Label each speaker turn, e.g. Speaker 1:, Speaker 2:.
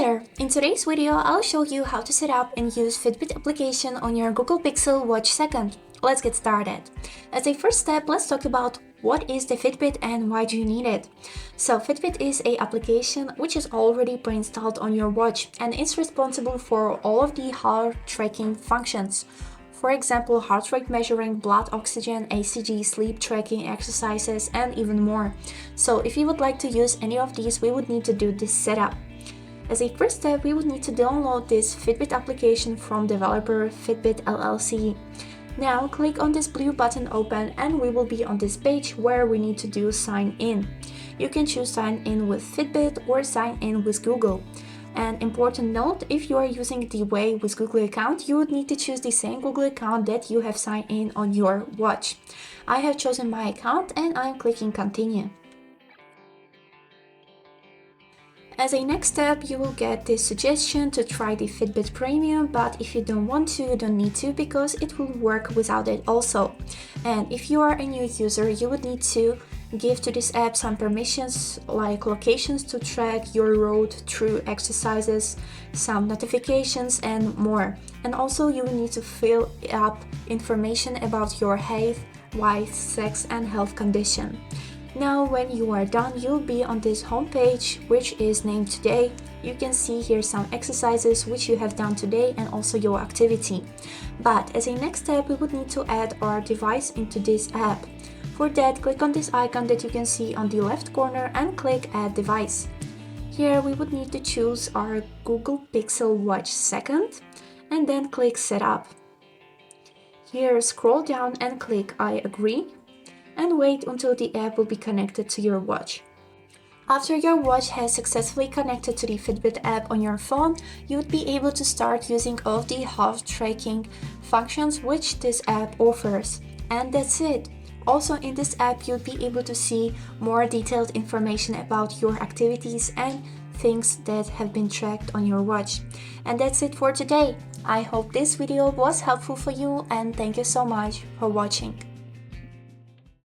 Speaker 1: there! In today's video, I'll show you how to set up and use Fitbit application on your Google Pixel Watch 2nd. Let's get started. As a first step, let's talk about what is the Fitbit and why do you need it. So Fitbit is an application which is already pre-installed on your watch and it's responsible for all of the heart tracking functions. For example, heart rate measuring, blood oxygen, ACG, sleep tracking, exercises, and even more. So if you would like to use any of these, we would need to do this setup. As a first step, we would need to download this Fitbit application from developer Fitbit LLC. Now click on this blue button open and we will be on this page where we need to do sign in. You can choose sign in with Fitbit or sign in with Google. An important note, if you are using the Way with Google account, you would need to choose the same Google account that you have signed in on your watch. I have chosen my account and I'm clicking continue. As a next step, you will get this suggestion to try the Fitbit Premium, but if you don't want to, you don't need to because it will work without it also. And if you are a new user, you would need to give to this app some permissions like locations to track your road through exercises, some notifications and more. And also you will need to fill up information about your height, weight, sex and health condition. Now when you are done, you'll be on this homepage which is named today. You can see here some exercises which you have done today and also your activity. But as a next step, we would need to add our device into this app. For that, click on this icon that you can see on the left corner and click Add Device. Here we would need to choose our Google Pixel Watch 2nd and then click Setup. Here scroll down and click I agree and wait until the app will be connected to your watch. After your watch has successfully connected to the Fitbit app on your phone, you would be able to start using all the heart tracking functions which this app offers. And that's it. Also in this app, you'll be able to see more detailed information about your activities and things that have been tracked on your watch. And that's it for today. I hope this video was helpful for you and thank you so much for watching.